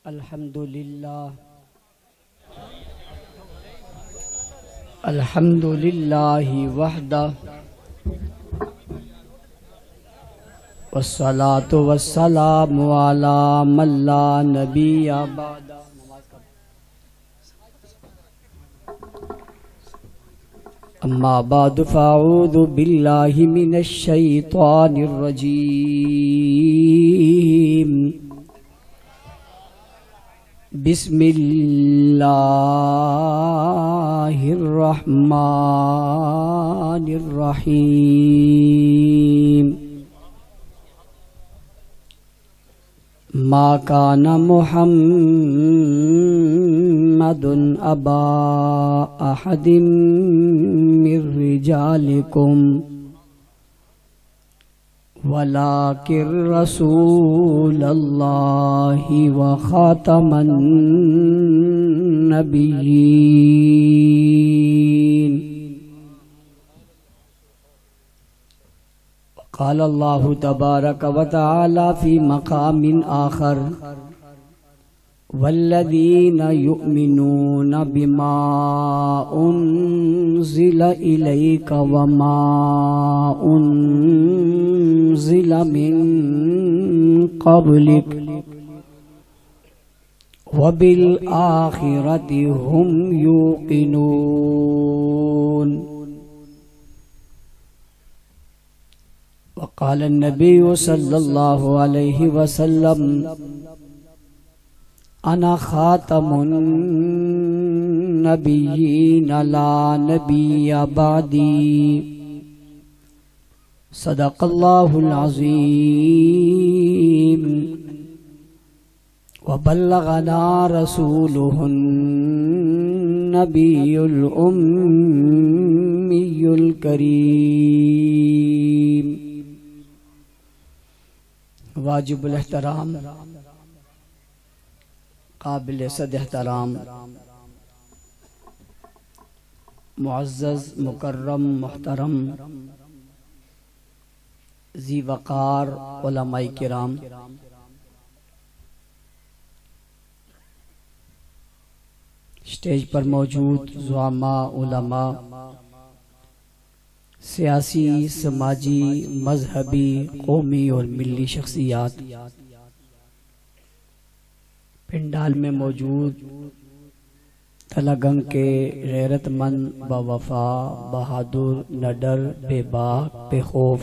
الحمدللہ وحدہ والصلاة والسلام علی من لا نبی بعد اما بعد فاعوذ باللہ من الشیطان الرجیم بسم اللہ الرحمن الرحیم ما کان محمد ابا احد من رجالکم ولكن رسول اللہ وخاتم النبیین قال اللہ تبارک وتعالی فی مقام آخر والذین یؤمنون بما انزل الیک وما انزل من قبلک وبالآخرۃ هم یوقنون وقال النبی صلی اللہ علیہ وسلم انا خاتم النبیین لا نبی بعدی صدق اللہ العظیم وبلغنا رسوله النبی الأمی الکریم واجب الاحترام قابل صد احترام معزز مکرم محترم ذی وقار علماء کرام، اسٹیج پر موجود زعماء علماء، سیاسی، سماجی، مذہبی، قومی اور ملی شخصیات، پنڈال میں موجود تلگنگ کے غیرت مند، باوفا، بہادر، نڈر، بے باک، بے خوف،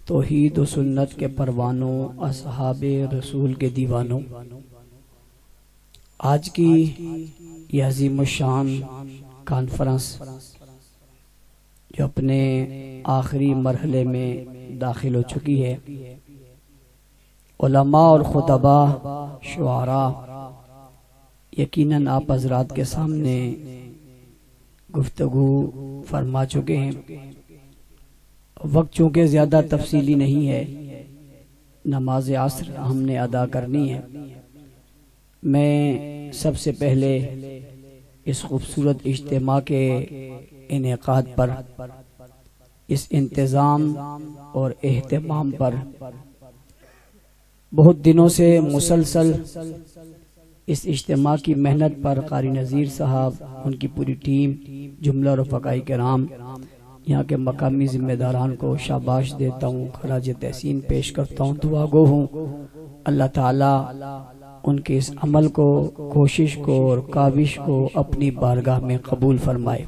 توحید و سنت کے پروانوں، اصحاب رسول کے دیوانوں، آج کی یہ عظیم الشان کانفرنس جو اپنے آخری مرحلے میں داخل ہو چکی ہے، علماء اور خطباء، شعراء یقیناً آپ حضرات کے سامنے گفتگو فرما چکے ہیں۔ وقت چونکہ زیادہ تفصیلی نہیں ہے، نماز عصر ہم نے ادا کرنی ہے، میں سب سے پہلے اس خوبصورت اجتماع کے انعقاد پر، اس انتظام اور اہتمام پر بہت دنوں سے مسلسل اس اجتماع کی محنت پر قاری نذیر صاحب، ان کی پوری ٹیم، جملہ رفقاء کرام، یہاں کے مقامی ذمہ داران کو شاباش دیتا ہوں، خراج تحسین پیش کرتا ہوں، دعا گو ہوں اللہ تعالیٰ ان کے اس عمل کو، کوشش کو اور کاوش کو اپنی بارگاہ میں قبول فرمائے۔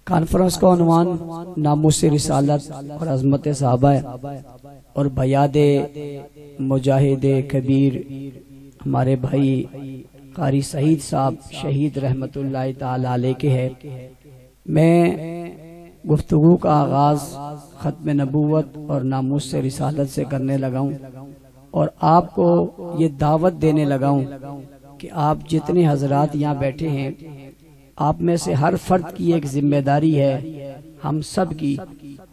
کانفرنس کا عنوان ناموس رسالت اور عظمت صحابہ اور بیاد مجاہد کبیر ہمارے بھائی قاری سعید صاحب شہید رحمت اللہ تعالی علیہ کے ہے۔ میں گفتگو کا آغاز ختم نبوت اور ناموس رسالت سے کرنے لگا ہوں اور آپ کو یہ دعوت دینے لگا ہوں کہ آپ جتنے حضرات یہاں بیٹھے ہیں، آپ میں سے ہر فرد کی ایک ذمہ داری ہے، ہم سب کی،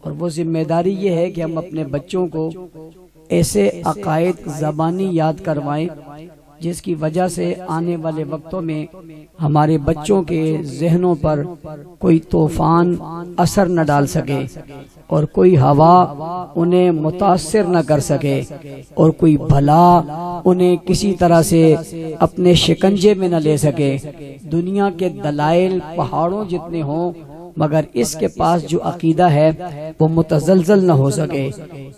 اور وہ ذمہ داری یہ ہے کہ ہم اپنے بچوں کو ایسے عقائد زبانی یاد کروائیں جس کی وجہ سے آنے والے وقتوں میں ہمارے بچوں کے ذہنوں پر کوئی طوفان اثر نہ ڈال سکے اور کوئی ہوا انہیں متاثر نہ کر سکے اور کوئی بھلا انہیں کسی طرح سے اپنے شکنجے میں نہ لے سکے۔ دنیا کے دلائل پہاڑوں جتنے ہوں مگر اس کے پاس جو عقیدہ ہے وہ متزلزل نہ ہو سکے،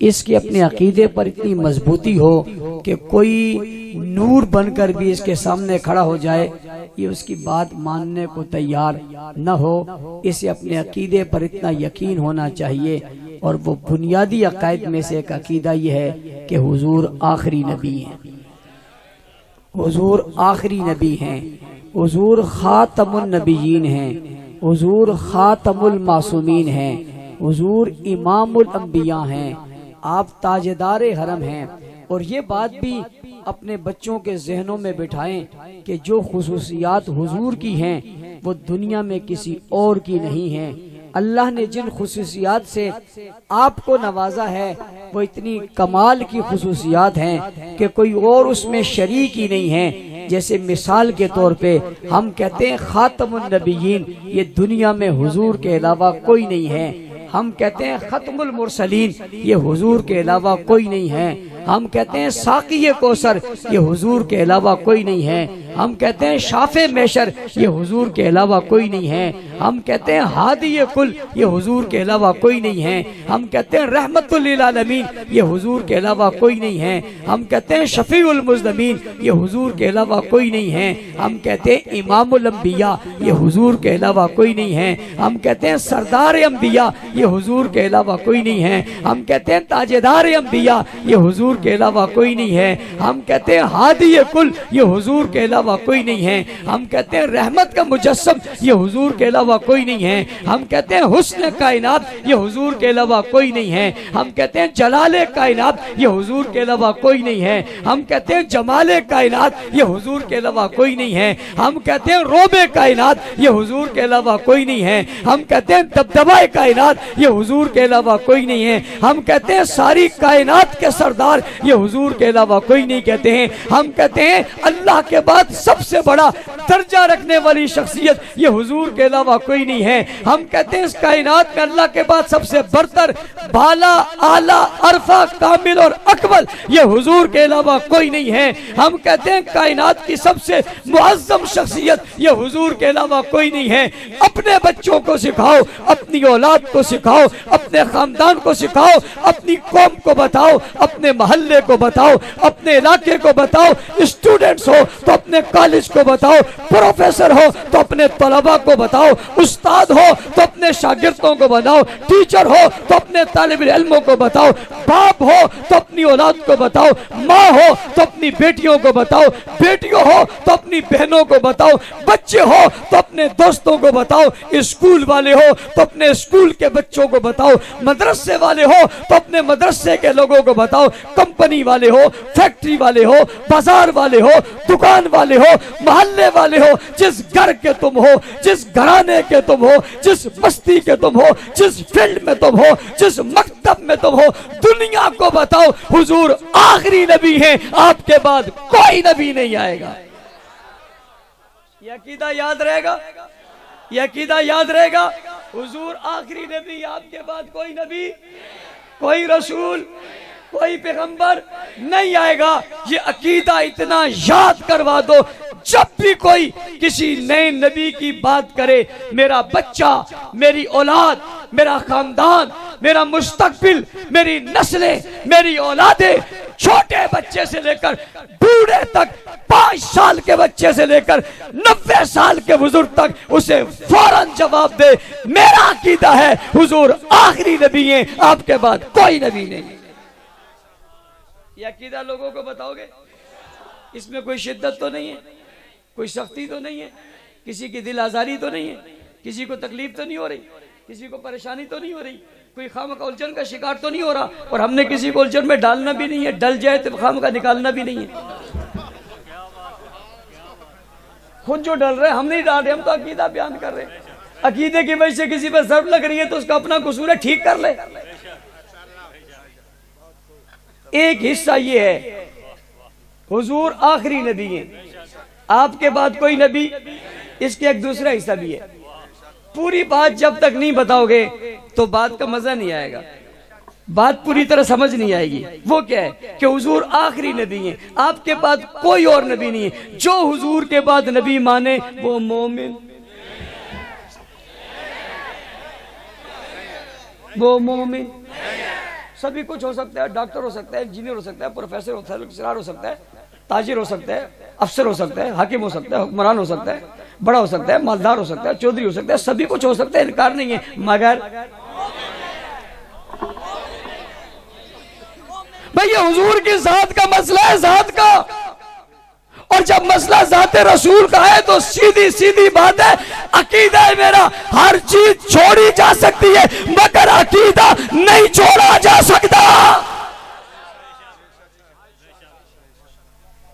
اس کے اپنے عقیدے پر اتنی مضبوطی ہو کہ کوئی نور بن کر بھی اس کے سامنے کھڑا ہو جائے یہ اس کی بات ماننے کو تیار نہ ہو۔ اسے اپنے عقیدے پر اتنا یقین ہونا چاہیے، اور وہ بنیادی عقائد میں سے ایک عقیدہ یہ ہے کہ حضور آخری نبی ہیں، حضور آخری نبی ہیں، حضور خاتم النبیین ہیں، حضور خاتم المعصومین ہیں، حضور امام الانبیاء ہیں، آپ تاجدار حرم ہیں۔ اور یہ بات بھی اپنے بچوں کے ذہنوں میں بٹھائیں کہ جو خصوصیات حضور کی ہیں وہ دنیا میں کسی اور کی نہیں ہیں۔ اللہ نے جن خصوصیات سے آپ کو نوازا ہے وہ اتنی کمال کی خصوصیات ہیں کہ کوئی اور اس میں شریک ہی نہیں ہے۔ جیسے مثال کے طور پہ ہم کہتے ہیں خاتم النبیین، یہ دنیا میں حضور کے علاوہ کوئی نہیں ہے۔ ہم کہتے ہیں ختم المرسلین، یہ حضور کے علاوہ کوئی نہیں ہے۔ ہم کہتے ہیں ساقی کوثر، یہ حضور کے علاوہ کوئی نہیں ہے۔ ہم کہتے ہیں شافع محشر، یہ حضور کے علاوہ کوئی نہیں ہے۔ ہم کہتے ہیں ہادی کل، یہ حضور کے علاوہ کوئی نہیں ہے۔ ہم کہتے ہیں رحمت للعالمین، یہ حضور کے علاوہ کوئی نہیں ہے۔ ہم کہتے ہیں شفیع المذنبین، یہ حضور کے علاوہ کوئی نہیں ہے۔ ہم کہتے ہیں امام الانبیاء، یہ حضور کے علاوہ کوئی نہیں ہے۔ ہم کہتے ہیں سردار انبیاء، یہ حضور کے علاوہ کوئی نہیں ہے۔ ہم کہتے ہیں تاجدار انبیاء، یہ حضور کے علاوہ کوئی نہیں ہے۔ ہم کہتے ہیں ہادی کل، یہ حضور کے علاوہ کوئی نہیں ہے۔ ہم کہتے ہیں رحمت کا مجسم، یہ حضور کے علاوہ کوئی نہیں ہے۔ ہم کہتے ہیں حسن کائنات، یہ حضور کے علاوہ کوئی نہیں ہے۔ ہم کہتے ہیں جلال کائنات، یہ حضور کے علاوہ کوئی نہیں ہے۔ ہم کہتے ہیں جمال کائنات، یہ حضور کے علاوہ کوئی نہیں ہے۔ ہم کہتے ہیں روب کائنات، یہ حضور کے علاوہ کوئی نہیں ہے۔ ہم کہتے ہیں دبدبہ کائنات، یہ حضور کے علاوہ کوئی نہیں ہے۔ ہم کہتے ہیں ساری کائنات کے سردار، یہ حضور کے علاوہ کوئی نہیں کہتے ہیں۔ ہم کہتے ہیں اللہ کے بعد سب سے بڑا درجہ رکھنے والی شخصیت، یہ حضور کے علاوہ کوئی نہیں ہے۔ ہم کہتے ہیں اس کائنات میں اللہ کے بعد سب سے برتر، بالا، اعلیٰ، عرفہ، کامل اور اکمل، یہ حضور کے علاوہ کوئی نہیں ہے۔ ہم کہتے ہیں کائنات کی سب سے معظم شخصیت، یہ حضور کے علاوہ کوئی نہیں ہے۔ اپنے بچوں کو سکھاؤ، اپنی اولاد کو سکھاؤ، اپنے خاندان کو سکھاؤ، اپنی قوم کو بتاؤ، اپنے محلے کو بتاؤ، اپنے علاقے کو بتاؤ، اسٹوڈنٹس ہو تو اپنے کالج کو بتاؤ، پروفیسر ہو تو اپنے طلباء کو بتاؤ، استاد ہو تو اپنے شاگردوں کو بتاؤ، ٹیچر ہو تو اپنے طالب علموں کو بتاؤ، باپ ہو تو اپنی اولاد کو بتاؤ، ماں ہو تو اپنی بیٹیوں کو بتاؤ، بیٹیوں ہو تو اپنی بہنوں کو بتاؤ، بچے ہو تو اپنے دوستوں کو بتاؤ، اسکول والے ہو تو اپنے اسکول کے بچوں کو بتاؤ، مدرسے والے ہو تو اپنے مدرسے کے لوگوں کو بتاؤ، کمپنی والے ہو، فیکٹری والے ہو، بازار والے ہو، دکان والے ہو، محلے والے ہو، جس گھر کے تم ہو، جس گھرانے کے تم ہو، جس بستی کے تم ہو، جس فیلڈ میں تم ہو، جس مکتب میں تم ہو، دنیا کو بتاؤ حضور آخری نبی ہیں، آپ کے بعد کوئی نبی نہیں آئے گا۔ یہ عقیدہ یاد رہے گا، یہ عقیدہ یاد رہے گا، حضور آخری نبی، آپ کے بعد کوئی نبی، کوئی رسول، کوئی پیغمبر نہیں آئے گا۔ یہ عقیدہ اتنا یاد کروا دو، جب بھی کوئی کسی نئے نبی کی بات کرے، میرا بچہ، میری اولاد، میرا خاندان، میرا مستقبل، میری نسلیں، میری اولادیں، چھوٹے بچے سے لے کر بوڑھے تک، 5 سال کے بچے سے لے کر 90 سال کے بزرگ تک اسے فوراً جواب دے، میرا عقیدہ ہے حضور آخری نبی ہیں، آپ کے بعد کوئی نبی نہیں۔ یہ عقیدہ لوگوں کو بتاؤ گے؟ اس میں کوئی شدت تو نہیں ہے، کوئی سختی تو نہیں ہے، کسی کی دل آزاری تو نہیں ہے، کسی کو تکلیف تو نہیں ہو رہی، کسی کو پریشانی تو نہیں ہو رہی، کوئی خامخواہ الجھن کا شکار تو نہیں ہو رہا، اور ہم نے کسی کو الجھن میں ڈالنا بھی نہیں ہے، ڈل جائے تو خامخواہ نکالنا بھی نہیں ہے۔ خود جو ڈل رہے ہم نہیں ڈال رہے، ہم تو عقیدہ بیان کر رہے ہیں۔ عقیدے کی وجہ سے کسی پر ضرب لگ رہی ہے تو اس کا اپنا قصور ہے، ٹھیک کر لے۔ ایک حصہ یہ ہے حضور آخری نبی ہیں، آپ کے بعد کوئی نبی۔ اس کے ایک دوسرا حصہ بھی ہے. پوری بات جب تک نہیں بتاؤ گے تو بات کا مزہ نہیں آئے گا، بات پوری طرح سمجھ نہیں آئے گی. وہ کیا ہے کہ حضور آخری نبی ہیں، آپ کے بعد کوئی اور نبی نہیں ہے. جو حضور کے بعد نبی مانے وہ مومن، وہ مومن. سبھی کچھ ہو سکتا ہے، ڈاکٹر ہو سکتا ہے، انجینئر ہو سکتا ہے، پروفیسر ہو سکتا ہے، لیکچرار ہو سکتا ہے، تاجر ہو سکتا ہے، افسر ہو سکتا ہے، حاکم ہو سکتا ہے، حکمران ہو سکتا ہے، بڑا ہو سکتا ہے، مالدار ہو سکتا ہے، چودھری ہو سکتا ہے، سبھی کچھ ہو سکتا ہے، انکار نہیں ہے. مگر بھئی یہ حضور کی ذات کا مسئلہ ہے، ذات کا. اور جب مسئلہ ذات رسول کا ہے تو سیدھی سیدھی بات ہے، عقیدہ ہے میرا ہر چیز چھوڑی جا سکتی ہے مگر عقیدہ نہیں چھوڑا جا سکتا.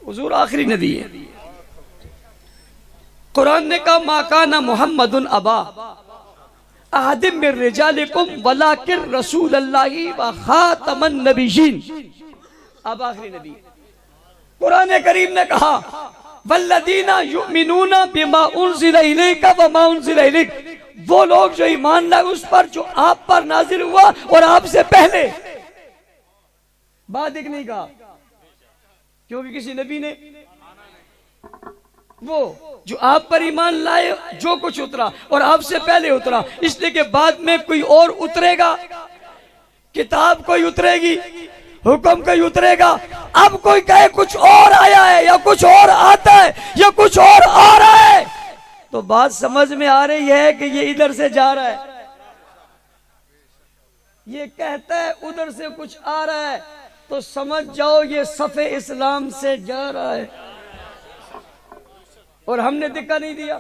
حضور آخری نبی ہے. قرآن نے کہا ما کان محمد ابا احد من رجالکم ولکن رسول اللہ و خاتم النبیین. اب آخری نبی ہے. قرآن کریم نے کہا والذین یؤمنون بما انزل الیک وما انزل الیک، وہ لوگ جو ایمان لائے اس پر جو آپ پر نازل ہوا اور آپ سے پہلے. بات ایک نہیں کہا کیونکہ کسی نبی نے وہ جو آپ پر ایمان لائے جو کچھ اترا اور آپ سے پہلے اترا، اس لیے کہ بعد میں کوئی اور اترے گا، کتاب کوئی اترے گی، حکم کوئی اترے گا. اب کوئی کہے کچھ اور آیا ہے یا کچھ اور آتا ہے یا کچھ اور آ رہا ہے تو بات سمجھ میں آ رہی ہے کہ یہ ادھر سے جا رہا ہے، یہ کہتا ہے ادھر سے کچھ آ رہا ہے تو سمجھ جاؤ یہ صف اسلام سے جا رہا ہے. اور ہم نے دکھا نہیں دیا،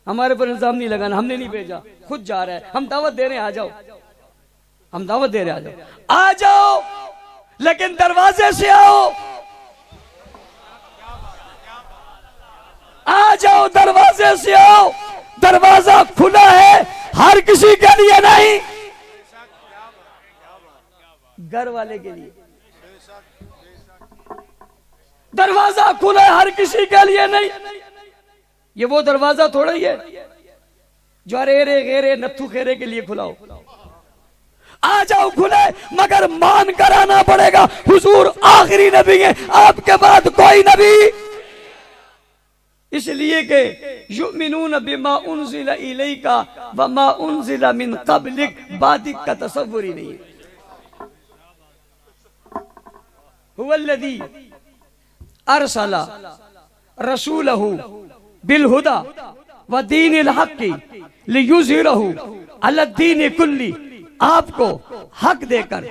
ہمارے پر الزام نہیں لگانا، ہم نے نہیں بھیجا، خود جا رہا ہے. ہم دعوت دے رہے ہیں آ جاؤ، ہم دعوت دے رہے ہیں آ جاؤ لیکن دروازے سے آؤ، آ جاؤ دروازے سے آؤ. دروازہ کھلا ہے ہر کسی کے لیے نہیں، گھر والے کے لیے. دروازہ کھلا ہے ہر کسی کے لیے نہیں. یہ وہ دروازہ تھوڑا ہی ہے جو ریرے غیرے نتھو خیرے کے لیے کھلا ہو. آ جاؤ کھلے مگر مان کر آنا پڑے گا حضور آخری نبی ہیں، آپ کے بعد کوئی نبی. اس لیے کہ یؤمنون بما انزل الیک وما انزل من قبلک، بعدک کا تصور ہی نہیں ہے. هو الذی ارسل رسولہ بالہدی ودین الحق لیظہرہ علی الدین کلہ. آپ کو حق دے کر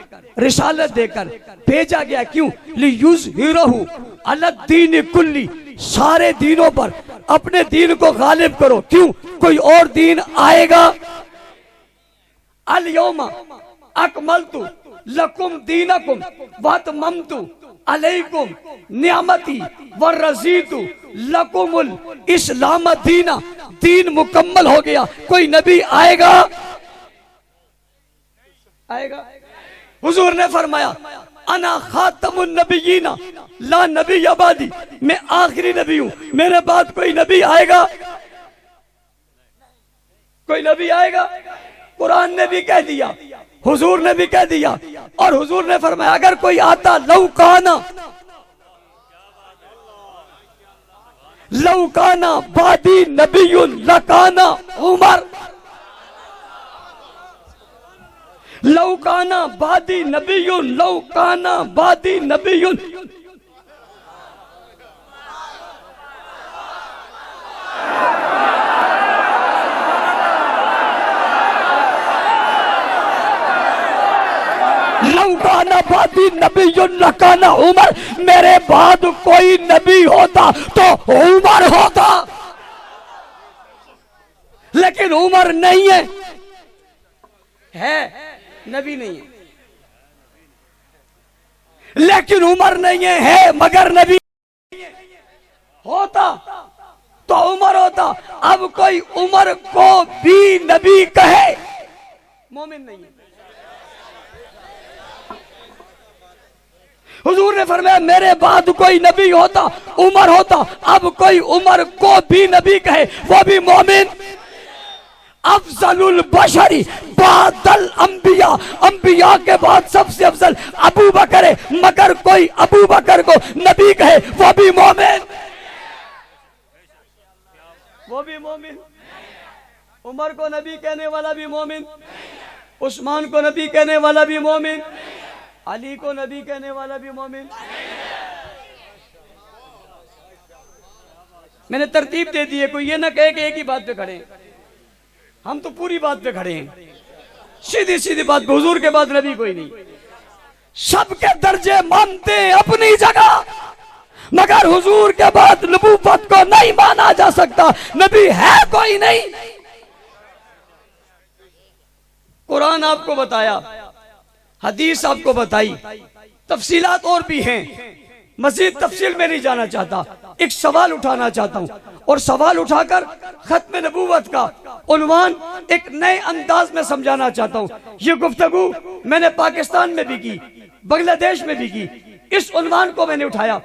رسالت دے کر بھیجا گیا. کیوں؟ لیظہرہ علی الدین کلہ، سارے دینوں پر اپنے دین کو غالب کرو. کیوں؟ کوئی اور دین آئے گا. الیوم اکملت لکم دینکم واتممت علیکم نعمتی ورضیت لکم الاسلام دینا. دین مکمل ہو گیا. کوئی نبی آئے گا؟ آئے گا؟ حضور نے فرمایا انا خاتم النبیین لا نبی بعدی، میں آخری نبی ہوں، میرے بعد کوئی نبی آئے گا؟ کوئی نبی آئے گا؟ قرآن نے بھی کہہ دیا، حضور نے بھی کہہ دیا. اور حضور نے فرمایا اگر کوئی آتا لو کانا بعدی نبی لکانا عمر. لو کانا بعدی نبی، لو کانا بعدی نبی. لو کانا بعدی نبی لکانا عمر، میرے بعد کوئی نبی ہوتا تو عمر ہوتا. لیکن عمر نہیں ہے نبی نہیں ہے. لیکن عمر نہیں ہے مگر نبی ہوتا تو عمر ہوتا. اب کوئی عمر کو بھی نبی کہے مومن نہیں ہے. حضور نے فرمایا میرے بعد کوئی نبی ہوتا عمر ہوتا، اب کوئی عمر کو بھی نبی کہے وہ بھی مومن۔ افضل البشری بعد الانبیاء، انبیاء کے بعد سب سے افضل ابو بکر ہے، مگر کوئی ابو بکر کو نبی کہے وہ بھی مومن، وہ بھی مومن۔ عمر کو نبی کہنے والا بھی مومن، عثمان کو نبی کہنے والا بھی مومن، علی کو نبی کہنے والا بھی مومن۔ میں نے ترتیب دے دی ہے، کوئی یہ نہ کہے کہ ایک ہی بات پہ کھڑے ہیں، ہم تو پوری بات پہ کھڑے ہیں، سیدھی سیدھی بات پہ۔ حضور کے بعد نبی کوئی نہیں، سب کے درجے مانتے ہیں اپنی جگہ، مگر حضور کے بعد نبوت کو نہیں مانا جا سکتا، نبی ہے کوئی نہیں۔ قرآن آپ کو بتایا، حدیث آپ کو بتائی، تفصیلات اور بھی ہیں، مزید تفصیل میں نہیں جانا چاہتا۔ ایک سوال اٹھانا چاہتا ہوں، اور سوال اٹھا کر ختم نبوت کا عنوان ایک نئے انداز میں سمجھانا چاہتا ہوں۔ یہ گفتگو میں نے پاکستان میں بھی کی، بنگلہ دیش میں بھی کی، اس عنوان کو میں نے اٹھایا،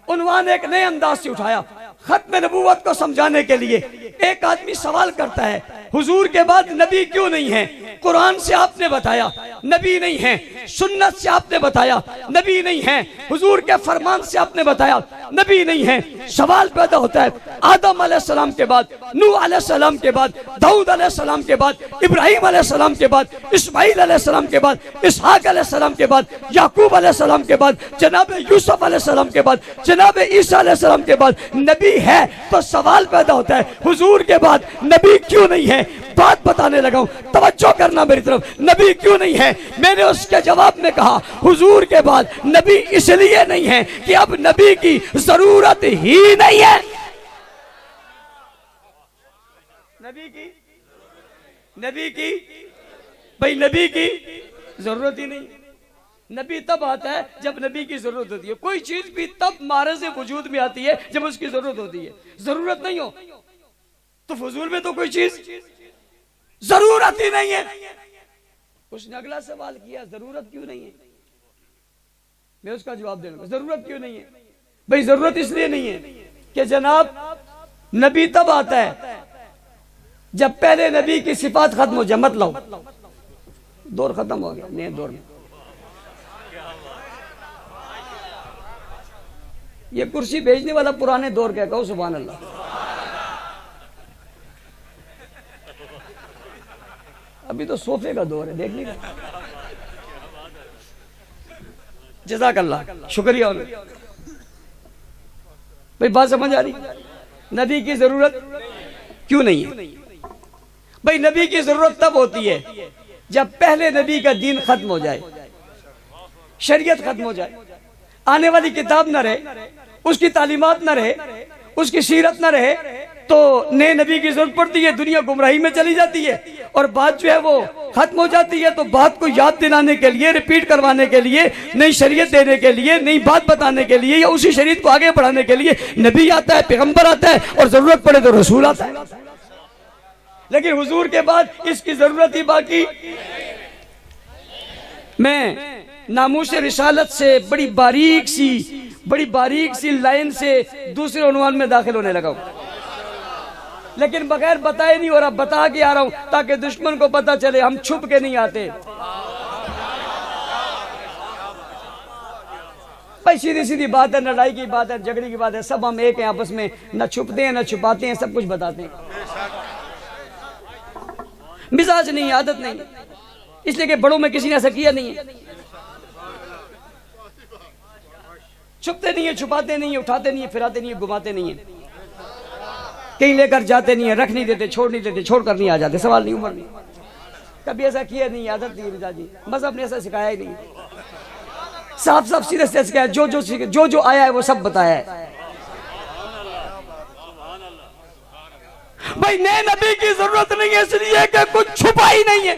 عنوان ایک نئے انداز سے اٹھایا ختم نبوت کو سمجھانے کے لیے۔ ایک آدمی سوال کرتا ہے حضور کے بعد نبی کیوں نہیں ہے؟ قرآن سے آپ نے بتایا نبی نہیں ہے، سنت سے آپ نے بتایا نبی نہیں ہے، حضور کے فرمان سے آپ نے بتایا نبی نہیں ہے۔ سوال پیدا ہوتا ہے آدم علیہ السلام کے بعد، نوح علیہ السلام کے بعد، داؤد علیہ السلام کے بعد، ابراہیم علیہ السلام کے بعد، اسماعیل علیہ السلام کے بعد، اسحاق علیہ السلام کے بعد، یعقوب علیہ السلام کے بعد، جناب یوسف علیہ السلام کے بعد، جناب عیسیٰ علیہ السلام کے بعد نبی ہے۔ تو سوال پیدا ہوتا ہے حضور کے بعد نبی کیوں نہیں ہے؟ بات بتانے لگا ہوں، توجہ کرنا میری طرف، نبی کیوں نہیں ہے؟ میں نے اس کے جواب میں کہا حضور کے بعد نبی اس لیے نہیں ہے کہ اب نبی کی ضرورت ہی نہیں ہے۔ نبی کی بھائی نبی کی ضرورت ہی نہیں۔ نبی تب آتا ہے جب نبی کی ضرورت ہوتی ہے، کوئی چیز بھی تب معرض وجود میں آتی ہے جب اس کی ضرورت ہوتی ہے۔ ضرورت نہیں ہو تو حضور میں تو کوئی چیز ضرورت ہی نہیں ہے۔ اس نے اگلا سوال کیا ضرورت کیوں نہیں ہے؟ میں اس کا جواب دے رہا ہوں ضرورت کیوں نہیں ہے؟ بھئی ضرورت اس لیے نہیں ہے کہ جناب نبی تب آتا ہے جب پہلے نبی کی صفات ختم ہو جائے۔ مت لاؤ، دور ختم ہو گیا، نئے دور میں یہ کرسی بھیجنے والا پرانے دور کا، کہو سبحان اللہ۔ ابھی تو صوفے کا دور ہے، دیکھنے کا۔ جزاک اللہ، شکریہ۔ بھئی بات سمجھ آ رہی؟ نبی کی ضرورت کیوں نہیں ہے؟ بھئی نبی کی ضرورت تب ہوتی ہے جب پہلے نبی کا دین ختم ہو جائے، شریعت ختم ہو جائے، آنے والی کتاب نہ رہے، اس کی تعلیمات نہ رہے، اس کی سیرت نہ رہے، تو نئے نبی کی ضرورت پڑتی ہے، دنیا گمراہی میں چلی جاتی ہے، اور بات جو ہے وہ ختم ہو جاتی ہے۔ تو بات کو یاد دلانے کے لیے، ریپیٹ کروانے کے لیے، نئی شریعت دینے کے لیے، نئی بات بتانے کے لیے، یا اسی شریعت کو آگے بڑھانے کے لیے نبی آتا ہے، پیغمبر آتا ہے، اور ضرورت پڑے تو رسول آتا ہے۔ لیکن حضور کے بعد اس کی ضرورت ہی باقی۔ میں ناموس رسالت سے بڑی باریک سی لائن سے دوسرے عنوان میں داخل ہونے لگا ہوں، لیکن بغیر بتائے نہیں، اور اب بتا کے آ رہا ہوں تاکہ دشمن کو پتہ چلے ہم چھپ کے نہیں آتے۔ بھائی سیدھی سیدھی بات ہے، لڑائی کی بات ہے، جھگڑے کی بات ہے، سب ہم ایک ہیں آپس میں، نہ چھپتے ہیں نہ چھپاتے ہیں، سب کچھ بتاتے ہیں۔ مزاج نہیں، عادت نہیں، اس لیے کہ بڑوں میں کسی نے ایسا کیا نہیں ہے۔ چھپتے نہیں ہیں، چھپاتے نہیں ہیں، اٹھاتے نہیں ہیں، پھراتے نہیں ہیں، گھماتے نہیں ہیں، کہیں لے کر جاتے نہیں ہیں، رکھ نہیں دیتے، چھوڑ نہیں دیتے، چھوڑ کر نہیں آ جاتے، سوال نہیں، عمر نہیں، کبھی ایسا کیا نہیں، عادت نہیں مزاجی، مذہب نے ایسا سکھایا ہی نہیں، صاف سیدھے سے سکھایا، جو آیا ہے وہ سب بتایا ہے۔ بھائی نئے نبی کی ضرورت نہیں ہے اس لیے کہ کچھ چھپا ہی نہیں ہے،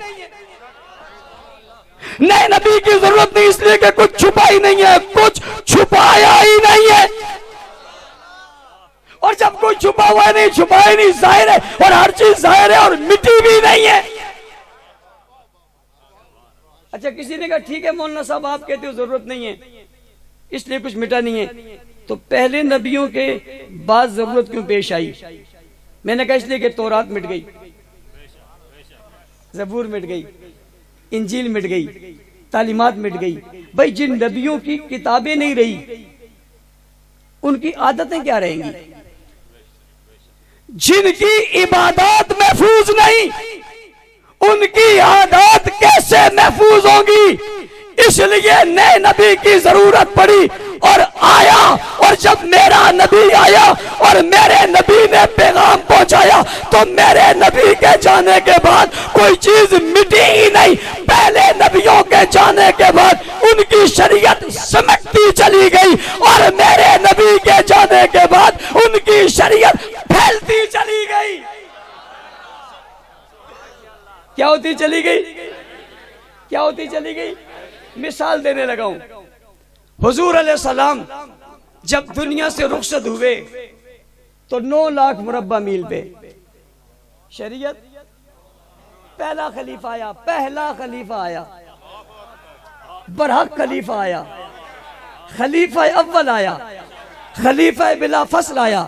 نئے نبی کی ضرورت نہیں اس لیے کہ کچھ چھپا ہی نہیں ہے، کچھ چھپایا ہی نہیں ہے، اور جب کوئی چھپا ہوا نہیں، چھپایا نہیں، ظاہر ہے، اور ہر چیز ظاہر ہے اور مٹی بھی نہیں ہے۔ اچھا کسی نے کہا ٹھیک ہے مولانا صاحب آپ کہتے ہو ضرورت نہیں ہے، اس لیے کچھ مٹا نہیں ہے. تو پہلے نبیوں کے بعد ضرورت کیوں پیش آئی؟ میں نے کہا اس لیے کہ تورات مٹ گئی، زبور مٹ گئی، انجیل مٹ گئی، تعلیمات مٹ گئی. بھائی جن نبیوں کی کتابیں نہیں رہی ان کی عادتیں کیا رہیں گی؟ جن کی عبادات محفوظ نہیں ان کی عادات کیسے محفوظ ہوں گی؟ اس لیے نئے نبی کی ضرورت پڑی اور آیا. اور جب میرا نبی آیا اور میرے نبی نے پیغام پہنچایا تو میرے نبی کے جانے کے بعد کوئی چیز مٹی ہی نہیں. پہلے نبیوں کے جانے کے بعد ان کی شریعت سمٹتی چلی گئی اور میرے نبی کے جانے کے بعد ان کی شریعت پھیلتی چلی گئی. کیا ہوتی چلی گئی؟ کیا ہوتی چلی گئی؟ مثال دینے لگا ہوں. حضور علیہ السلام جب دنیا سے رخصت ہوئے تو 9 لاکھ مربع میل پہ شریعت پہلا خلیفہ آیا، برحق خلیفہ آیا، خلیفہ اول آیا، خلیفہ بلا فصل آیا،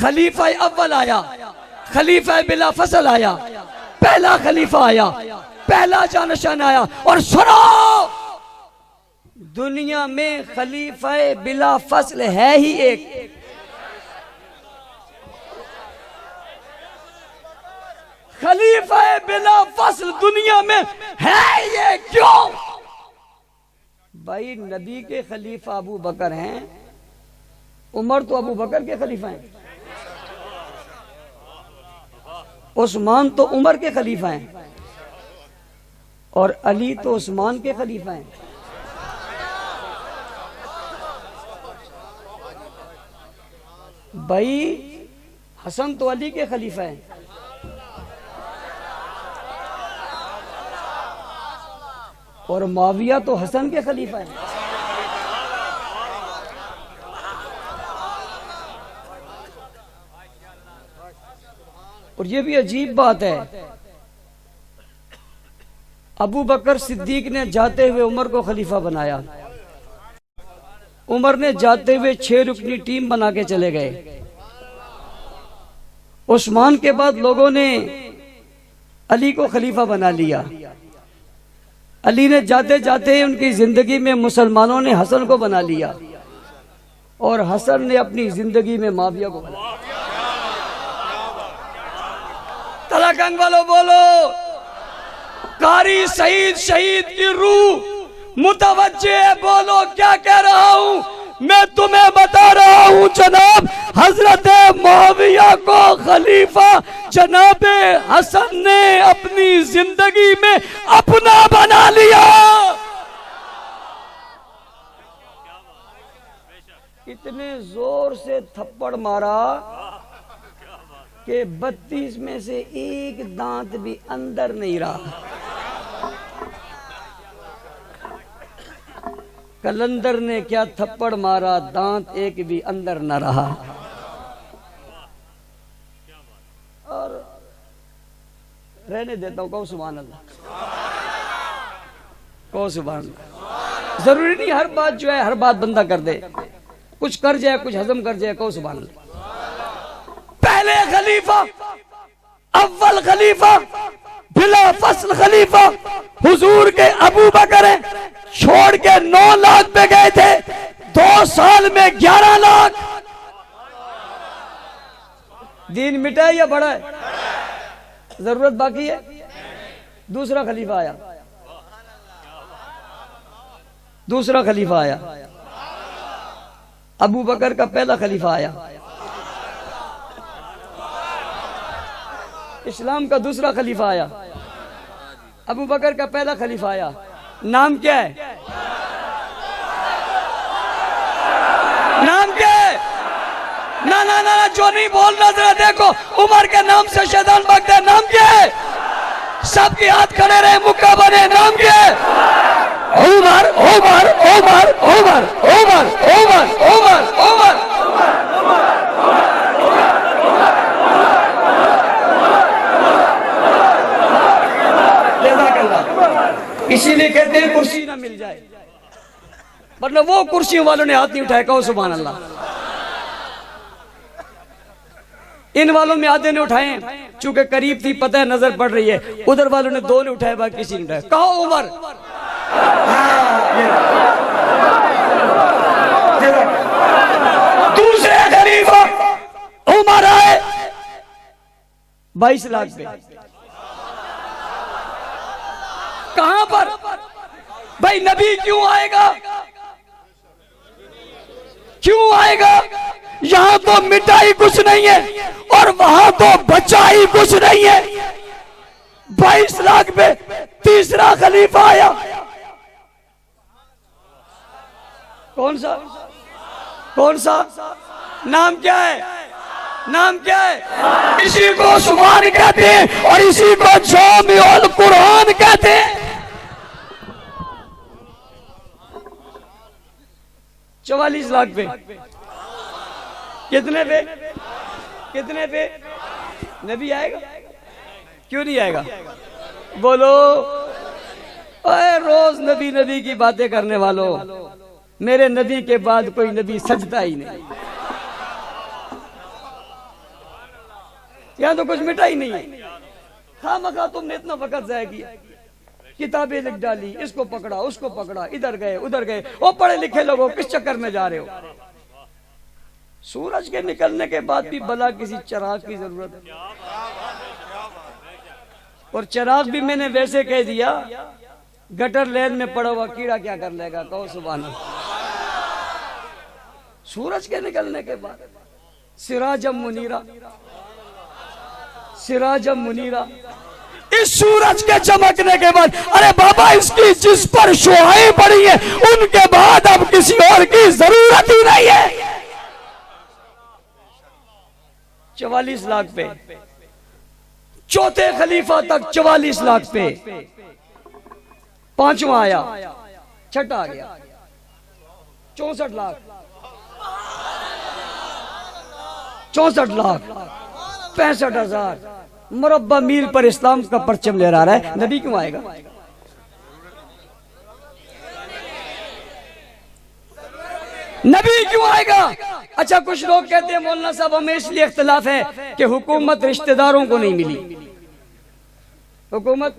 خلیفہ اول آیا، خلیفہ بلا فصل آیا، پہلا خلیفہ آیا، پہلا جانشین آیا. اور سنو، دنیا میں خلیفہ بلا فصل ہے ہی ایک. خلیفہ بلا فصل دنیا میں ہے یہ کیوں؟ بھائی نبی کے خلیفہ ابو بکر ہیں، عمر تو ابو بکر کے خلیفہ ہیں، عثمان تو عمر کے خلیفہ ہیں، اور علی تو عثمان کے خلیفہ ہیں. بھائی حسن تو علی کے خلیفہ ہیں، اور معاویہ تو حسن کے خلیفہ ہیں. اور یہ بھی عجیب بات ہے، ابو بکر صدیق نے جاتے ہوئے عمر کو خلیفہ بنایا، عمر نے جاتے ہوئے 6 رکنی ٹیم بنا کے چلے گئے. عثمان کے بعد لوگوں نے علی کو خلیفہ بنا لیا. علی نے جاتے جاتے ان کی زندگی میں مسلمانوں نے حسن کو بنا لیا، اور حسن نے اپنی زندگی میں معاویہ کو بنا لیا. تلاکنگ والو بولو، قاری سعید شہید کی روح متوجہ ہے، بولو کیا کہہ رہا ہوں؟ میں تمہیں بتا رہا ہوں جناب حضرت معاویہ کو خلیفہ جناب حسن نے اپنی زندگی میں اپنا بنا لیا. اتنے زور سے تھپڑ مارا کہ 32 میں سے ایک دانت بھی اندر نہیں رہا. کلندر نے کیا تھپڑ مارا، دانت ایک بھی اندر نہ رہا. اور رہنے دیتا ہوں، کہو سبحان اللہ، کہو سبحان اللہ. ضروری نہیں ہر بات جو ہے ہر بات بندہ کر دے، کچھ کر جائے کچھ ہضم کر جائے، کہو سبحان اللہ. پہلے خلیفہ، اول خلیفہ، بلا فصل خلیفہ حضور کے ابو بکر ہیں. چھوڑ کے 9 لاکھ پہ گئے تھے، 2 سال میں 11 لاکھ. دین مٹا ہے یا بڑھا ہے؟ ضرورت باقی ہے. دوسرا خلیفہ آیا، دوسرا خلیفہ آیا، ابو بکر کا پہلا خلیفہ آیا، اسلام کا دوسرا خلیفہ آیا، ابو بکر کا پہلا خلیفہ آیا. نام کیا ہے؟ نام کیا ہے؟ نا جو نہیں بولنا ذرا دیکھو، عمر کے نام سے شیطان بھاگتا ہے. نام کیا ہے؟ سب کے ہاتھ کھڑے رہے، مکہ بنے. نام کیا ہے؟ عمر عمر عمر عمر عمر عمر عمر عمر. اسی لیے کہتے ہیں کرسی نہ مل جائے. مطلب وہ کرسیوں والوں نے ہاتھ نہیں اٹھایا، کہو سبحان اللہ. ان والوں میں آدھے نے اٹھائے چونکہ قریب تھی، پتہ ہے نظر پڑ رہی ہے، ادھر والوں نے 2 نے اٹھائے، باقی کسی نے اٹھایا. کہو عمر. دوسرے خلیفہ عمر آئے 22 لاکھ پہ. کہاں پر بھائی نبی کیوں آئے گا؟ کیوں آئے گا؟ یہاں تو مٹائی کچھ نہیں ہے اور وہاں تو بچائی کچھ نہیں ہے. 22 لاکھ پہ تیسرا خلیفہ آیا. کون سا؟ کون سا؟ نام کیا ہے؟ نام کیا ہے؟ اسی کو عثمان کہتے ہیں اور اسی کو جامع القرآن کہتے ہیں. 44 لاکھ پہ. کتنے پہ؟ کتنے پہ؟ نبی آئے گا؟ کیوں نہیں آئے گا؟ بولو. اے روز نبی نبی کی باتیں کرنے والوں، میرے نبی کے بعد کوئی نبی سجدہ ہی نہیں. یہاں تو کچھ مٹا ہی نہیں ہے. خامخواہ تم نے اتنا وقت ضائع کیا، کتابیں لکھ ڈالی، اس کو پکڑا اس کو پکڑا، ادھر گئے ادھر گئے. وہ پڑھے لکھے لوگوں کس چکر میں جا رہے ہو؟ سورج کے نکلنے کے بعد بھی بلا کسی چراغ کی ضرورت ہے. اور چراغ بھی میں نے ویسے کہہ دیا، گٹر لین میں پڑا ہوا کیڑا کیا کر لے گا؟ کہو سبحان اللہ. سورج کے نکلنے کے بعد سراجم منیرہ، سراجم منیرہ. اس سورج کے چمکنے کے بعد، ارے بابا اس کی جس پر شعائیں پڑی ہیں ان کے بعد اب کسی اور کی ضرورت ہی نہیں ہے. 44 لاکھ پہ. چوتھے خلیفہ تک 44 لاکھ پہ. پانچواں آیا، چھٹا آ گیا 64 لاکھ. 64 لاکھ 65,000 مربع میل پر اسلام کا پرچم لے رہا ہے. نبی کیوں آئے گا؟ نبی کیوں آئے گا؟ اچھا کچھ لوگ کہتے ہیں مولانا صاحب ہمیں اس لیے اختلاف ہے کہ حکومت رشتہ داروں کو نہیں ملی. حکومت،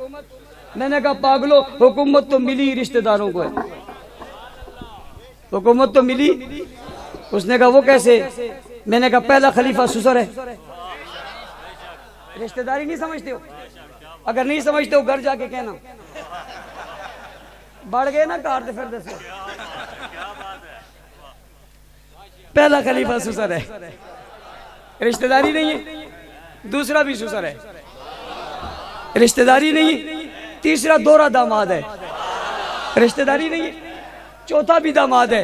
میں نے کہا پاگلو، حکومت تو ملی رشتہ داروں کو ہے. حکومت تو ملی. اس نے کہا وہ کیسے؟ میں نے کہا پہلا خلیفہ سسر ہے. رشتہ داری نہیں سمجھتے ہو؟ اگر نہیں سمجھتے ہو گھر جا کے کہنا. بڑھ گئے نا کار دے پھر دسو. پہلا خلیفہ سسر ہے، رشتہ داری نہیں ہے. دوسرا بھی سسر ہے، رشتہ داری نہیں ہے. تیسرا دوہرا داماد ہے، رشتہ داری نہیں ہے. چوتھا بھی داماد ہے،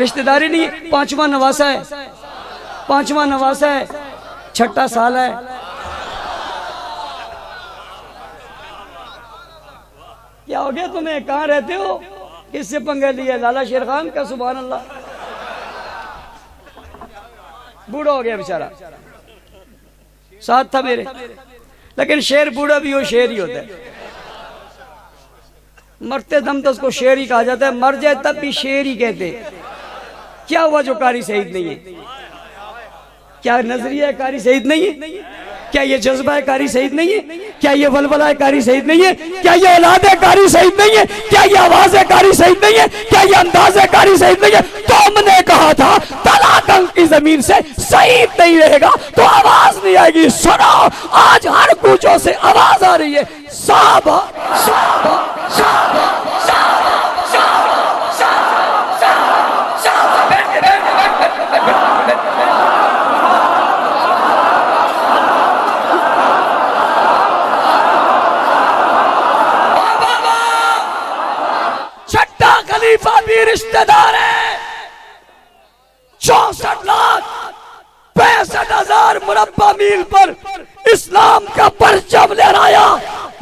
رشتہ داری نہیں ہے. پانچواں نواسا ہے، پانچواں نواسا ہے. چھٹا سال ہے. کیا ہو گیا تمہیں؟ کہاں رہتے ہو؟ کس سے پنگے لیے؟ لالا شیر خان کا؟ سبحان اللہ. بوڑھا ہو گیا بیچارہ، ساتھ تھا میرے. لیکن شیر بوڑھا بھی ہو شیر ہی ہوتا ہے. مرتے دم تو اس کو شیر ہی کہا جاتا ہے، مر جائے تب بھی شیر ہی کہتے. کیا ہوا جو قاری سعید نہیں ہے؟ کیا نظریہ قاری سعید نہیں ہے؟ کیا یہ جذبہ قاری سعید نہیں ہے؟ کیا یہ ولولہ قاری سعید نہیں ہے؟ کیا یہ اولاد قاری سعید نہیں ہے؟ کیا یہ آواز قاری سعید نہیں ہے؟ کیا یہ انداز قاری سعید نہیں ہے؟ تم نے کہا تھا تلاکنگ کی زمین سے سعید نہیں رہے گا تو آواز نہیں آئے گی. سنو آج ہر کوچوں سے آواز آ رہی ہے، صحابہ صحابہ صحابہ صحابہ صحابہ صحابہ صحابہ. چھٹا خلیفہ بھی رشتہ دار ہے. 64 لاکھ 65,000 مربع میل پر اسلام کا پرچم لہرایا.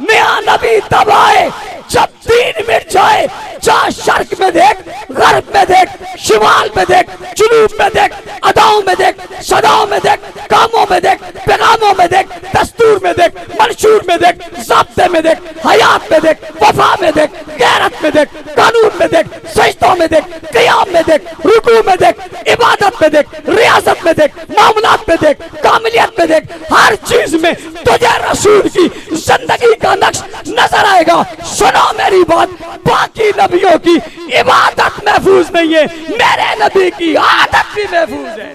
میاں نبی تب آئے جب دین مٹ جائے. جہاں شرق میں دیکھ، غرب میں دیکھ، شمال میں دیکھ، جنوب میں دیکھ، اداؤں میں دیکھ، صداؤں میں دیکھ، کاموں میں دیکھ، پیغاموں میں دیکھ، دستور میں دیکھ، منشور میں دیکھ، ضابطے میں دیکھ، حیات میں دیکھ، وفا میں دیکھ، غیرت میں دیکھ، قانون میں دیکھ، سجدوں میں دیکھ، قیام میں دیکھ، رکوع میں دیکھ، عبادت میں دیکھ، ریاضت میں دیکھ، معاملات میں دیکھ، کاملیت میں دیکھ، ہر چیز میں تجھے رسول کی زندگی کا نقش نظر آئے گا۔ سنو میری بات، باقی نبیوں کی عبادت محفوظ نہیں ہے، میرے نبی کی عادت بھی محفوظ ہے۔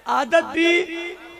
عادت بھی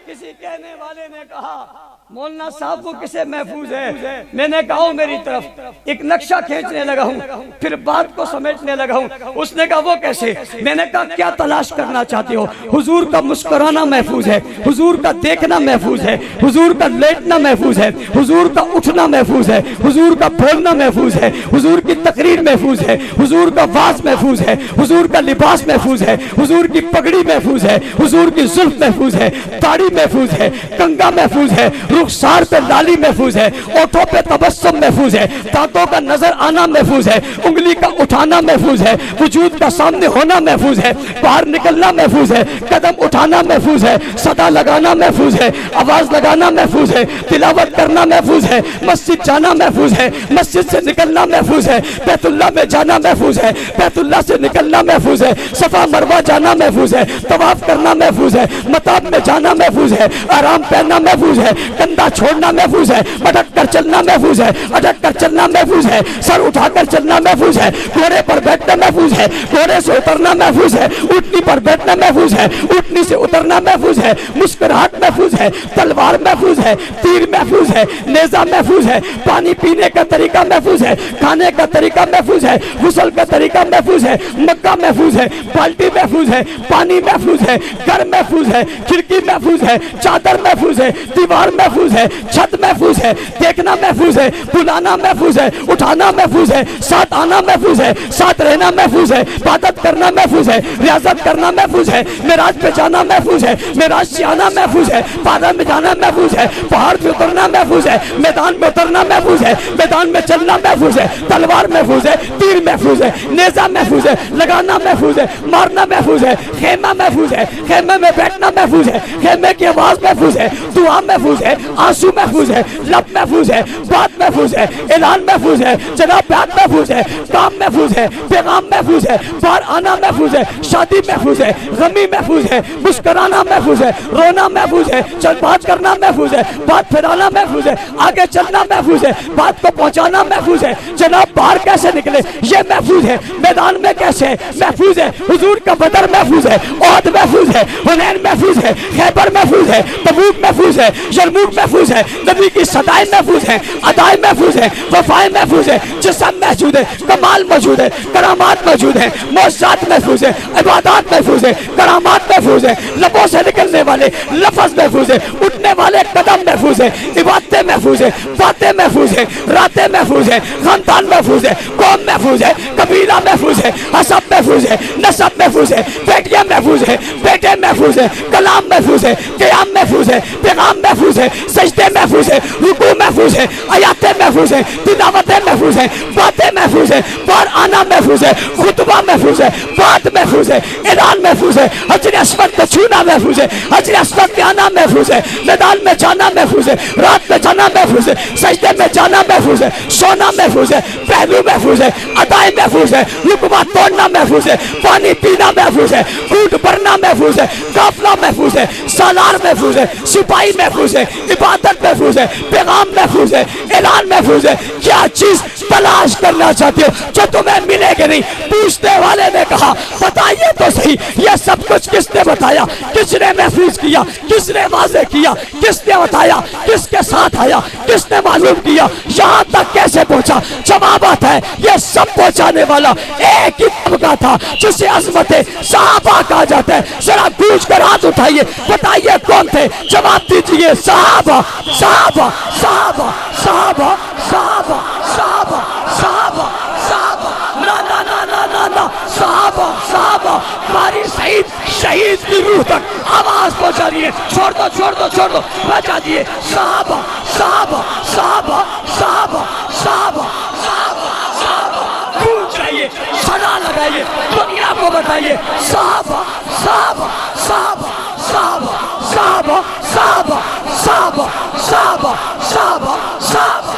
کسی کہنے والے نے کہا مولانا صاحب وہ کسے محفوظ ہے؟ میں نے کہا میری طرف ایک نقشہ کھینچنے لگا ہوں، پھر بات کو سمیٹنے لگا ہوں۔ اس نے کہا وہ کیسے؟ میں نے کہا کیا تلاش کرنا چاہتے ہو؟ حضور کا مسکرانا محفوظ ہے، حضور کا دیکھنا محفوظ ہے، حضور کا لیٹنا محفوظ ہے، حضور کا اٹھنا محفوظ ہے، حضور کا بولنا محفوظ ہے، حضور کی تقریر محفوظ ہے، حضور کا واز محفوظ ہے، حضور کا لباس محفوظ ہے، حضور کی پگڑی محفوظ ہے، حضور کی زلف محفوظ ہے، داڑھی محفوظ ہے، کنگا محفوظ ہے، رخسار پہ لالی محفوظ ہے، اوٹھوں پہ تبسم محفوظ ہے، دانتوں کا نظر آنا محفوظ ہے، انگلی کا اٹھانا محفوظ ہے، وجود کا سامنے ہونا محفوظ ہے، باہر نکلنا محفوظ ہے، قدم اٹھانا محفوظ ہے، صدا لگانا محفوظ ہے، آواز لگانا محفوظ ہے، تلاوت کرنا محفوظ ہے، مسجد جانا محفوظ ہے، مسجد سے نکلنا محفوظ ہے، بیت اللہ میں جانا محفوظ ہے، بیت اللہ سے نکلنا محفوظ ہے، صفا مروہ جانا محفوظ ہے، طواف کرنا محفوظ ہے، مطاف میں جانا محفوظ ہے، آرام پہننا محفوظ ہے، کندھا چھوڑنا محفوظ ہے، اٹک کر چلنا محفوظ ہے، اٹک کر چلنا محفوظ ہے، سر اٹھا کر چلنا محفوظ ہے، گھوڑے پر بیٹھنا محفوظ ہے، گھوڑے سے اترنا محفوظ ہے، اونٹنی پر بیٹھنا محفوظ ہے، اونٹنی سے اترنا محفوظ ہے، مسکراہٹ محفوظ ہے، تلوار محفوظ ہے، تیر محفوظ ہے، نیزہ محفوظ ہے، پانی پینے کا طریقہ محفوظ ہے، کھانے کا طریقہ محفوظ ہے، غسل کا طریقہ محفوظ ہے، مکہ محفوظ ہے، بالٹی محفوظ ہے، پانی محفوظ ہے، گھر محفوظ ہے، کھڑکی محفوظ ہے، چادر محفوظ ہے، دیوار محفوظ ہے، چھت محفوظ ہے، دیکھنا محفوظ ہے، بلانا محفوظ ہے، اٹھانا محفوظ ہے، ساتھ آنا محفوظ ہے، ساتھ رہنا محفوظ ہے، عبادت کرنا محفوظ ہے، ریاضت کرنا محفوظ ہے، معراج پہ جانا محفوظ ہے، معراج سے آنا محفوظ ہے، پہاڑ میں جانا محفوظ ہے، پہاڑ پہ اترنا محفوظ ہے، میدان میں اترنا محفوظ ہے، میدان میں چلنا محفوظ ہے، تلوار محفوظ ہے، تیر محفوظ ہے، نیزہ محفوظ ہے، لگانا محفوظ ہے، مارنا محفوظ ہے، خیمہ محفوظ ہے، خیمے میں بیٹھنا محفوظ ہے، خیمے کی آواز محفوظ ہے، دعا محفوظ ہے، آنسو محفوظ ہے، لب محفوظ ہے، بات محفوظ ہے، اعلان محفوظ ہے، جناب بیعت محفوظ ہے، کام محفوظ ہے، پیغام محفوظ ہے، باہر آنا محفوظ ہے، شادی محفوظ ہے، غمی محفوظ ہے، مسکرانا محفوظ ہے، رونا محفوظ ہے، بات کرنا محفوظ ہے، بات پھیلانا محفوظ ہے، آگے چلنا محفوظ ہے، بات کو پہنچانا محفوظ ہے، جناب باہر کیسے نکلے یہ محفوظ ہے، میدان میں کیسے ہے محفوظ ہے، حضور کا بدر محفوظ ہے، احد محفوظ ہے، حنین محفوظ ہے، خیبر محفوظ ہے، تبوک محفوظ ہے، یرموک محفوظ ہے، نبی کی صدائیں محفوظ ہیں، ادائیں محفوظ ہیں، وفائیں محفوظ ہیں، جسم موجود ہے، کمال موجود ہے، کرامات موجود ہیں، معجزات محفوظ ہیں، عبادات محفوظ ہیں، کرامات محفوظ ہیں، لبوں سے نکلنے والے لفظ محفوظ ہیں، اٹھنے والے قدم محفوظ ہیں، عبادتیں محفوظ ہیں، باتیں محفوظ ہیں، راتیں محفوظ ہیں، خاندان محفوظ ہے، قوم محفوظ ہے، قبیلہ محفوظ ہے، حسب محفوظ ہے، نسب محفوظ ہے، بیٹیاں محفوظ ہے، بیٹے محفوظ ہے، کلام محفوظ ہے، قیام محفوظ ہے، پیغام محفوظ ہے، سجدے محفوظ ہے، رکوع محفوظ ہے، آیاتیں محفوظ ہیں، تلاوتیں محفوظ ہیں، باتیں محفوظ ہیں، باہر آنا محفوظ ہے، خطبہ محفوظ ہے، بات محفوظ ہے، اعلان محفوظ ہے، حجر اسود پہ چھونا محفوظ ہے، حجر اسود پہ آنا محفوظ ہے، میدان میں جانا محفوظ ہے، رات میں جانا محفوظ ہے، سجدے میں جانا محفوظ ہے، سونا محفوظ ہے، پہلو محفوظ ہے، ادائیں محفوظ ہے، رکوع توڑنا محفوظ ہے، پانی پینا محفوظ ہے، کوٹ بھرنا محفوظ ہے، قافلہ محفوظ ہے، سالار محفوظ ہے، سپاہی محفوظ ہے، عبادت محفوظ ہے، پیغام محفوظ ہے، اعلان محفوظ ہے۔ کیا چیز تلاش کرنا چاہتے ہو جو تمہیں ملے گی نہیں؟ پوچھنے والے نے کہا بتائیے تو صحیح یہ سب کچھ کس نے بتایا، کس نے محفوظ کیا، کس نے واضح کیا، کس نے بتایا، کس کے ساتھ آیا، کس نے معلوم کیا، یہاں تک کیسے پہنچا؟ جوابات ہے یہ سب پہنچانے والا ایک ہی طبقہ تھا جسے عظمت صحابہ کہا جاتا ہے۔ ذرا گونج کر ہاتھ اٹھائیے، بتائیے کون تھے؟ جواب دیجئے صحابہ، صحابہ، صحابہ، صحابہ، صحابہ، صحابہ، صحابہ، صحابہ، نا نا نا نا نا نا، صحابہ، صحابہ، قاری سعید شہید کی روح تک آواز پہنچا دیئے، چھوڑ دو چھوڑ دو چھوڑ دو، پہنچا دیئے صحابہ، صحابہ، صحابہ، صحابہ، صحابہ، صحابہ، صحابہ، گونج چاہیے، صدا لگائیے، دنیا کو بتائیے صحابہ، صحابہ، صحابہ، صحابہ، صحابہ، صحابہ، صحابہ، صحابہ، صحابہ، صحابہ،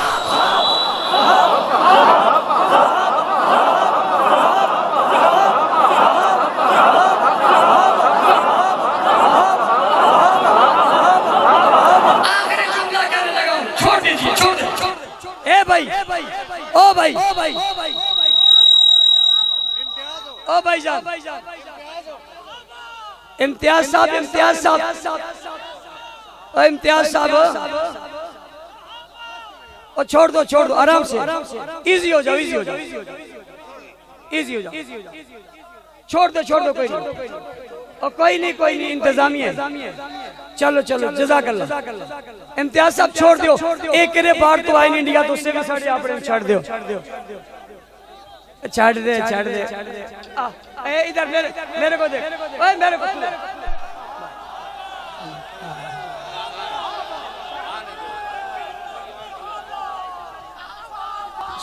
بھائی جان امتیاز صاحب اور چھوڑ دو آرام سے ایزی ہو جاؤ چھوڑ دو کوئی نہیں انتظامی ہے چلو جزاک اللہ امتیاز صاحب چھوڑ دیو ایک کرے بار تو آئین انڈیا تو اس سے بھی ساڑھے آپ نے چھاڑ دیو چھاڑ دے ادھر میرے کو دیکھ میرے کو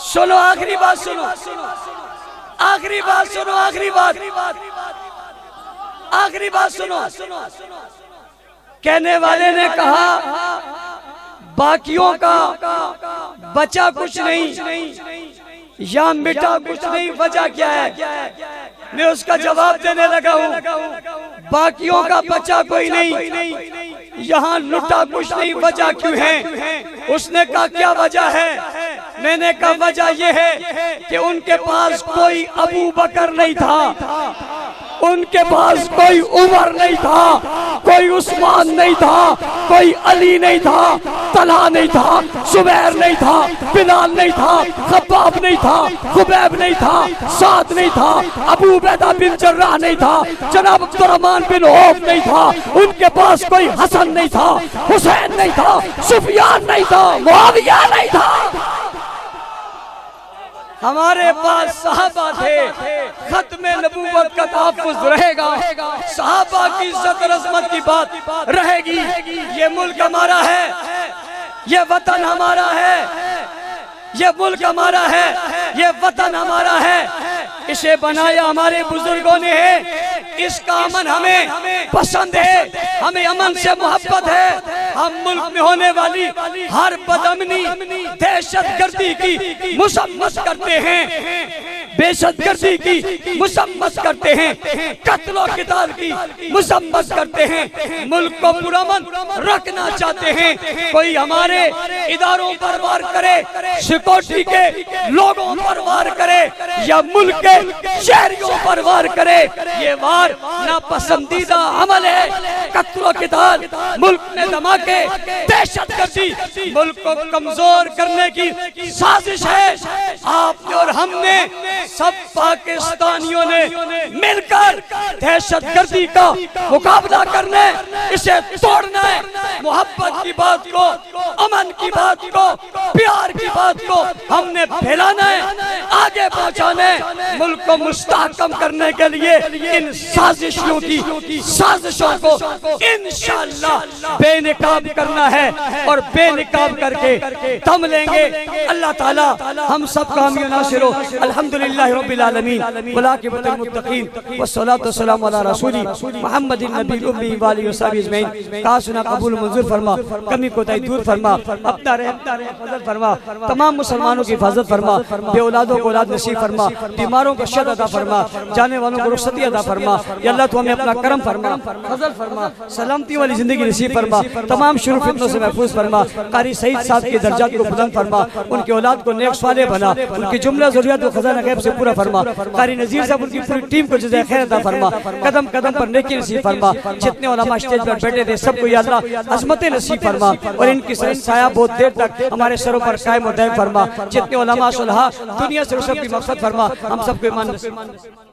سنو آخری بات سنو کہنے والے نے کہا باقیوں کا بچا کچھ نہیں یا مٹا کچھ نہیں، وجہ کیا ہے؟ میں اس کا جواب دینے لگا ہوں باقیوں کا بچا کوئی نہیں، یہاں لٹا کچھ نہیں، وجہ کیوں ہے؟ اس نے کہا کیا وجہ ہے؟ میں نے کہا وجہ یہ ہے کہ ان کے پاس کوئی ابو بکر نہیں تھا، ان کے پاس کوئی عمر نہیں تھا، کوئی عثمان نہیں تھا، کوئی علی نہیں تھا، طلحہ نہیں تھا، زبیر نہیں تھا، بلال نہیں تھا، خباب نہیں تھا، خبیب نہیں تھا، سعد نہیں تھا، ابو عبیدہ بن جراح نہیں تھا، جناب عبد الرحمن بن عوف نہیں تھا، ان کے پاس کوئی حسن نہیں تھا، حسین نہیں تھا، سفیان نہیں تھا، معاویہ نہیں تھا، ہمارے پاس صحابہ تھے۔ ختم نبوت کا تحفظ رہے گا، صحابہ کی عزت اور عظمت کی بات رہے گی۔ یہ ملک ہمارا ہے، یہ وطن ہمارا ہے، یہ ملک ہمارا ہے، یہ وطن ہمارا ہے، اسے بنایا ہمارے بزرگوں نے ہے، اس کا امن ہمیں پسند ہے، ہمیں امن سے محبت ہے۔ ہم ملک میں ہونے والی ہر بدامنی دہشت گردی کی مذمت کرتے ہیں، دہشت گردی کی مذمت کرتے ہیں، قتل و قتال کی مذمت کرتے ہیں، ملک کو پرامن رکھنا چاہتے ہیں۔ کوئی ہمارے اداروں پر وار کرے، سیکورٹی کے لوگوں پر وار کرے یا ملک کے شہریوں پر وار کرے، یہ وار ناپسندیدہ عمل ہے۔ قتل و قتال، ملک میں دھماکے، دہشت گردی ملک کو کمزور کرنے کی سازش ہے۔ آپ نے اور ہم نے سب پاکستانیوں نے مل کر دہشت گردی کا مقابلہ کرنا ہے، اسے توڑنا ہے، محبت کی بات کو، امن کی بات کو، پیار کی بات کو ہم نے پھیلانا ہے، آگے پہنچانا ہے۔ ملک کو مستحکم کرنے کے لیے ان سازشوں کو انشاءاللہ بے نقاب کرنا ہے، اور بے نقاب کر کے دم لیں گے۔ اللہ تعالی ہم سب کا حامی و ناصر ہو۔ الحمدللہ رب العالمین والعاقبۃ للمتقین والصلاۃ والسلام علی رسول محمد النبی الامی وآلہ وصحبہ اجمعین۔ کاسنا قبول منظور فرما، کمی کوتاہی دور فرما، اپنا رحم فضل فرما، تمام مسلمانوں کی حفاظت فرما، بے اولادوں کو اولاد نصیب فرما، بیماروں کو شفا عطا فرما، جانے والوں کو رخصتی عطا فرما۔ یا اللہ تو ہمیں اپنا کرم فرما، فضل فرما، سلامتی والی زندگی نصیب فرما، تمام شرور فتنوں سے محفوظ فرما۔ قاری سعید صاحب کے درجات کو بلند فرما، ان کی اولاد کو نیک صالح بنا، ان کی جملہ ضروریات کو خزانہ غیب سے پورا فرما۔ قاری نذیر صاحب ان کی پوری ٹیم کو جزائے خیر عطا فرما، قدم قدم پر نیکی نصیب فرما۔ جتنے علماء اسٹیج پر بیٹھے تھے سب کو یا اللہ عظمتیں نصیب فرما، اور ان کی سایہ بہت دیر تک ہمارے سروں پر قائم و دائم فرما۔ جتنے علماء صلحاء دنیا سے سب کی مقصد فرما، ہم سب کو ایمان نصیب۔